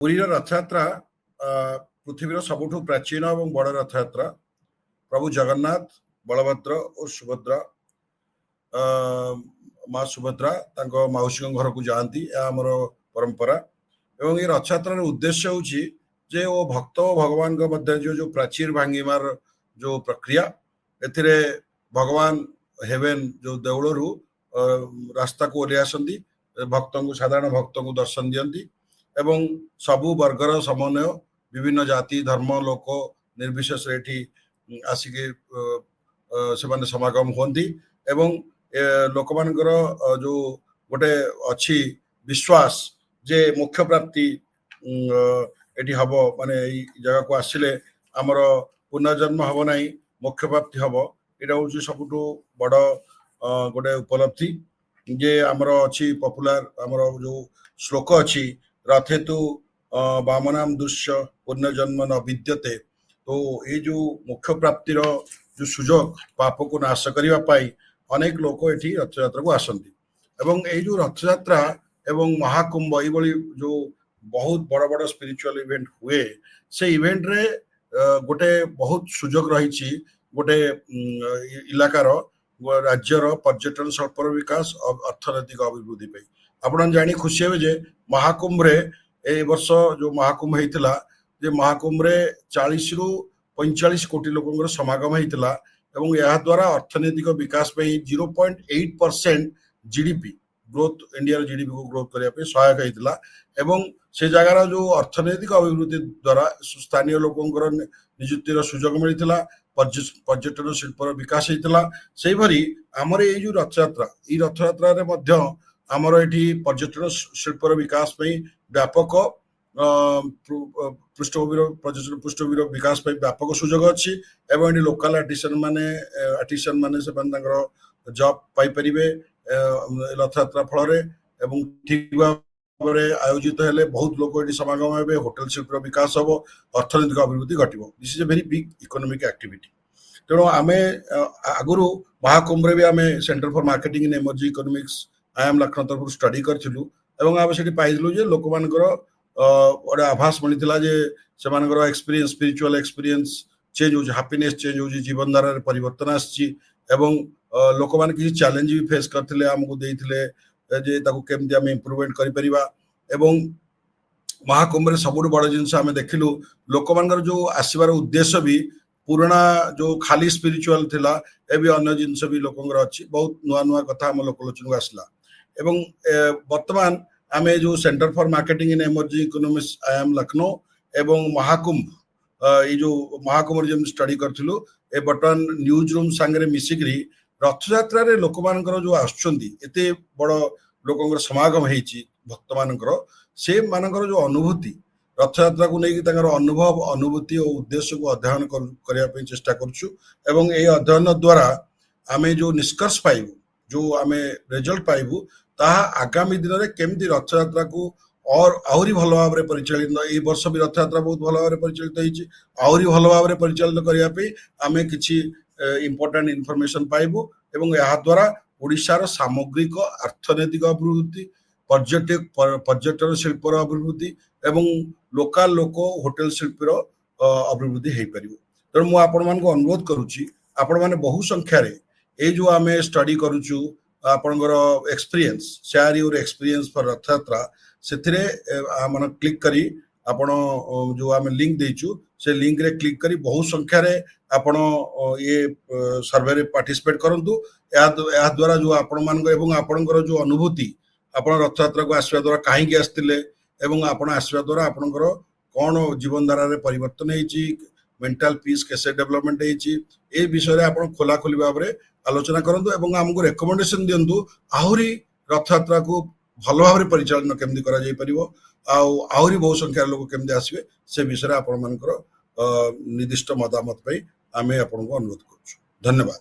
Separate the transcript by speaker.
Speaker 1: ପୁରୀର ରଥଯାତ୍ରା ପୃଥିବୀର ସବୁଠୁ ପ୍ରାଚୀନ ଏବଂ ବଡ଼ ରଥଯାତ୍ରା। ପ୍ରଭୁ ଜଗନ୍ନାଥ, ବଳଭଦ୍ର ଓ ସୁଭଦ୍ରା ମା ସୁଭଦ୍ରା ତାଙ୍କ ମାଉସୀଙ୍କ ଘରକୁ ଯାଆନ୍ତି। ଏହା ଆମର ପରମ୍ପରା। ଏବଂ ଏ ରଥଯାତ୍ରାର ଉଦ୍ଦେଶ୍ୟ ହେଉଛି ଯେ ଓ ଭକ୍ତ ଓ ଭଗବାନଙ୍କ ମଧ୍ୟରେ ଯୋଉ ପ୍ରାଚୀର ଭାଙ୍ଗିବାର ଯୋଉ ପ୍ରକ୍ରିୟା, ଏଥିରେ ଭଗବାନ ହେଭେନ୍ ଯୋଉ ଦେଉଳରୁ ରାସ୍ତାକୁ ଓହ୍ଲାଇ ଆସନ୍ତି, ଭକ୍ତଙ୍କୁ ସାଧାରଣ ଭକ୍ତଙ୍କୁ ଦର୍ଶନ ଦିଅନ୍ତି ଏବଂ ସବୁ ବର୍ଗର ସମନ୍ୱୟ, ବିଭିନ୍ନ ଜାତି ଧର୍ମ ଲୋକ ନିର୍ବିଶେଷରେ ଏଠି ଆସିକି ସେମାନେ ସମାଗମ ହୁଅନ୍ତି ଏବଂ ଲୋକମାନଙ୍କର ଯୋଉ ଗୋଟେ ଅଛି ବିଶ୍ୱାସ ଯେ ମୋକ୍ଷ ପ୍ରାପ୍ତି ଏଠି ହବ, ମାନେ ଏଇ ଜାଗାକୁ ଆସିଲେ ଆମର ପୁନର୍ଜନ୍ମ ହବ ନାହିଁ, ମୋକ୍ଷ ପ୍ରାପ୍ତି ହବ। ଏଇଟା ହଉଛି ସବୁଠୁ ବଡ଼ ଗୋଟେ ଉପଲବ୍ଧି। ଯେ ଆମର ଅଛି ପପୁଲାର ଆମର ଯୋଉ ଶ୍ଲୋକ ଅଛି, ରଥେତୁ ବାମନାମ ଦୃଶ୍ୟ ପୁନର୍ଜନ୍ମ ନ ବିଦ୍ୟତେ। ତ ଏଇ ଯୋଉ ମୋକ୍ଷ ପ୍ରାପ୍ତିର ଯୋଉ ସୁଯୋଗ, ପାପକୁ ନାଶ କରିବା ପାଇଁ ଅନେକ ଲୋକ ଏଠି ରଥଯାତ୍ରାକୁ ଆସନ୍ତି। ଏବଂ ଏଇ ଯୋଉ ରଥଯାତ୍ରା ଏବଂ ମହାକୁମ୍ଭ ଏଇଭଳି ଯୋଉ ବହୁତ ବଡ଼ ବଡ଼ ସ୍ପିରିଚୁଆଲ ଇଭେଣ୍ଟ ହୁଏ, ସେ ଇଭେଣ୍ଟରେ ଗୋଟେ ବହୁତ ସୁଯୋଗ ରହିଛି ଗୋଟେ ଇଲାକାର ରାଜ୍ୟର ପର୍ଯ୍ୟଟନ ଶିଳ୍ପର ବିକାଶ, ଅର୍ଥନୈତିକ ଅଭିବୃଦ୍ଧି ପାଇଁ। ଆପଣ ଜାଣି ଖୁସି ହେବେ ଯେ ମହାକୁମ୍ଭରେ ଏଇ ବର୍ଷ ଯୋଉ ମହାକୁମ୍ଭ ହେଇଥିଲା, ଯେ ମହାକୁମ୍ଭରେ 40ରୁ 45 କୋଟି ଲୋକଙ୍କର ସମାଗମ ହେଇଥିଲା ଏବଂ ଏହା ଦ୍ୱାରା ଅର୍ଥନୈତିକ ବିକାଶ ପାଇଁ 0.8% ଜିଡିପି ଗ୍ରୋଥ, ଇଣ୍ଡିଆର ଜିଡିପିକୁ ଗ୍ରୋଥ କରିବା ପାଇଁ ସହାୟକ ହେଇଥିଲା। ଏବଂ ସେ ଜାଗାର ଯୋଉ ଅର୍ଥନୈତିକ ଅଭିବୃଦ୍ଧି ଦ୍ୱାରା ସ୍ଥାନୀୟ ଲୋକଙ୍କର ନିଯୁକ୍ତିର ସୁଯୋଗ ମିଳିଥିଲା, ପର୍ଯ୍ୟଟନ ଶିଳ୍ପର ବିକାଶ ହେଇଥିଲା। ସେଇଭଳି ଆମର ଏଇ ଯୋଉ ରଥଯାତ୍ରା, ଏଇ ରଥଯାତ୍ରାରେ ମଧ୍ୟ ଆମର ଏଠି ପର୍ଯ୍ୟଟନ ଶିଳ୍ପର ବିକାଶ ପାଇଁ ବ୍ୟାପକ ପୃଷ୍ଠଭୂମିର ପର୍ଯ୍ୟଟନ ପୃଷ୍ଠଭୂମିର ବିକାଶ ପାଇଁ ବ୍ୟାପକ ସୁଯୋଗ ଅଛି ଏବଂ ଏଠି ଲୋକାଲ ଆର୍ଟିସାନ ମାନେ ସେମାନେ ତାଙ୍କର ଜବ୍ ପାଇପାରିବେ ରଥଯାତ୍ରା ଫଳରେ। ଏବଂ ଠିକ ଭାବରେ ଆୟୋଜିତ ହେଲେ ବହୁତ ଲୋକ ଏଠି ସମାଗମ ହେବେ, ହୋଟେଲ ଶିଳ୍ପର ବିକାଶ ହବ, ଅର୍ଥନୈତିକ ଅଭିବୃଦ୍ଧି ଘଟିବ। This is a very big economic activity. ତେଣୁ ଆମେ ଆଗରୁ ମହାକୁମ୍ଭରେ ବି ଆମେ centre for marketing in emerging economics IIM Lucknow ତରଫରୁ ଷ୍ଟଡି କରିଥିଲୁ ଏବଂ ଆମେ ସେଠି ପାଇଥିଲୁ ଯେ ଲୋକମାନଙ୍କର ଗୋଟେ ଆଭାସ ମିଳିଥିଲା ଯେ ସେମାନଙ୍କର ଏକ୍ସପିରିଏନ୍ସ, ସ୍ପିରିଚୁଆଲ ଏକ୍ସପିରିଏନ୍ସ ଚେଞ୍ଜ ହେଉଛି, ହାପିନେସ୍ ଚେଞ୍ଜ ହେଉଛି, ଜୀବନଧାରାରେ ପରିବର୍ତ୍ତନ ଆସିଛି ଏବଂ ଲୋକମାନେ କିଛି ଚ୍ୟାଲେଞ୍ଜ ବି ଫେସ୍ କରିଥିଲେ, ଆମକୁ ଦେଇଥିଲେ ଯେ ତାକୁ କେମିତି ଆମେ ଇମ୍ପ୍ରୁଭମେଣ୍ଟ କରିପାରିବା। ଏବଂ ମହାକୁମ୍ଭରେ ସବୁଠୁ ବଡ଼ ଜିନିଷ ଆମେ ଦେଖିଲୁ, ଲୋକମାନଙ୍କର ଯୋଉ ଆସିବାର ଉଦ୍ଦେଶ୍ୟ ବି ପୁରୁଣା ଯୋଉ ଖାଲି ସ୍ପିରିଚୁଆଲ ଥିଲା, ଏବେ ଅନ୍ୟ ଜିନିଷ ବି ଲୋକଙ୍କର ଅଛି। ବହୁତ ନୂଆ ନୂଆ କଥା ଆମ ଲୋକଲୋଚନକୁ ଆସିଲା ଏବଂ ବର୍ତ୍ତମାନ ଆମେ ଯୋଉ centre for marketing in emerging economics IIM Lucknow ଏବଂ ମହାକୁମ୍ଭ, ଏଇ ଯୋଉ ମହାକୁମ୍ଭରେ ଯେମିତି ଷ୍ଟଡି କରିଥିଲୁ, ଏ ବର୍ତ୍ତମାନ ନ୍ୟୁଜ ରୁମ୍ ସାଙ୍ଗରେ ମିଶିକିରି ରଥଯାତ୍ରାରେ ଲୋକମାନଙ୍କର ଯୋଉ ଆସୁଛନ୍ତି, ଏତେ ବଡ଼ ଲୋକଙ୍କର ସମାଗମ ହେଇଛି ଭକ୍ତମାନଙ୍କର, ସେମାନଙ୍କର ଯୋଉ ଅନୁଭୂତି, ରଥଯାତ୍ରାକୁ ନେଇକି ତାଙ୍କର ଅନୁଭବ, ଅନୁଭୂତି ଓ ଉଦ୍ଦେଶ୍ୟକୁ ଅଧ୍ୟୟନ କରିବା ପାଇଁ ଚେଷ୍ଟା କରୁଛୁ ଏବଂ ଏହି ଅଧ୍ୟୟନ ଦ୍ୱାରା ଆମେ ଯୋଉ ନିଷ୍କର୍ଷ ପାଇବୁ, ଯୋଉ ଆମେ ରେଜଲ୍ଟ ପାଇବୁ, ତାହା ଆଗାମୀ ଦିନରେ କେମିତି ରଥଯାତ୍ରାକୁ ଆହୁରି ଭଲ ଭାବରେ ପରିଚାଳିତ, ଏଇ ବର୍ଷ ବି ରଥଯାତ୍ରା ବହୁତ ଭଲ ଭାବରେ ପରିଚାଳିତ ହେଇଛି, ଆହୁରି ଭଲ ଭାବରେ ପରିଚାଳିତ କରିବା ପାଇଁ ଆମେ କିଛି ଇମ୍ପୋର୍ଟାଣ୍ଟ ଇନଫର୍ମେସନ ପାଇବୁ ଏବଂ ଏହା ଦ୍ୱାରା ଓଡ଼ିଶାର ସାମଗ୍ରିକ ଅର୍ଥନୈତିକ ଅଭିବୃଦ୍ଧି, ପର୍ଯ୍ୟଟନ ଶିଳ୍ପର ଅଭିବୃଦ୍ଧି ଏବଂ ଲୋକାଲ ଲୋକ ହୋଟେଲ ଶିଳ୍ପର ଅଭିବୃଦ୍ଧି ହେଇପାରିବ। ତେଣୁ ମୁଁ ଆପଣମାନଙ୍କୁ ଅନୁରୋଧ କରୁଛି, ଆପଣମାନେ ବହୁ ସଂଖ୍ୟାରେ ଏଇ ଯୋଉ ଆମେ ଷ୍ଟଡି କରୁଛୁ, ଆପଣଙ୍କର ଏକ୍ସପିରିଏନ୍ସ, ସେୟାର ୟୁର ଏକ୍ସପିରିଏନ୍ସ ଫର ରଥଯାତ୍ରା, ସେଥିରେ ମାନେ କ୍ଲିକ୍ କରି ଆପଣ ଯୋଉ ଆମେ ଲିଙ୍କ ଦେଇଛୁ, ସେ ଲିଙ୍କରେ କ୍ଲିକ୍ କରି ବହୁ ସଂଖ୍ୟାରେ ଆପଣ ଇଏ ସର୍ଭେରେ ପାର୍ଟିସିପେଟ୍ କରନ୍ତୁ। ଏହା ଦ୍ୱାରା ଯୋଉ ଆପଣମାନଙ୍କ ଏବଂ ଆପଣଙ୍କର ଯୋଉ ଅନୁଭୂତି, ଆପଣ ରଥଯାତ୍ରାକୁ ଆସିବା ଦ୍ୱାରା କାହିଁକି ଆସିଥିଲେ ଏବଂ ଆପଣ ଆସିବା ଦ୍ୱାରା ଆପଣଙ୍କର କ'ଣ ଜୀବନଧାରାରେ ପରିବର୍ତ୍ତନ ହେଇଛି, ମେଣ୍ଟାଲ ପିସ୍ କେସେ ଡେଭଲପମେଣ୍ଟ ହେଇଛି, ଏ ବିଷୟରେ ଆପଣ ଖୋଲାଖୋଲି ଭାବରେ ଆଲୋଚନା କରନ୍ତୁ ଏବଂ ଆମକୁ ରେକମେଣ୍ଡେସନ ଦିଅନ୍ତୁ ଆହୁରି ରଥଯାତ୍ରାକୁ ଭଲ ଭାବରେ ପରିଚାଳନା କେମିତି କରାଯାଇ ପାରିବ ଆଉ ଆହୁରି ବହୁ ସଂଖ୍ୟାର ଲୋକ କେମିତି ଆସିବେ, ସେ ବିଷୟରେ ଆପଣମାନଙ୍କର ନିର୍ଦ୍ଦିଷ୍ଟ ମତାମତ ପାଇଁ ଆମେ ଆପଣଙ୍କୁ ଅନୁରୋଧ କରୁଛୁ। ଧନ୍ୟବାଦ।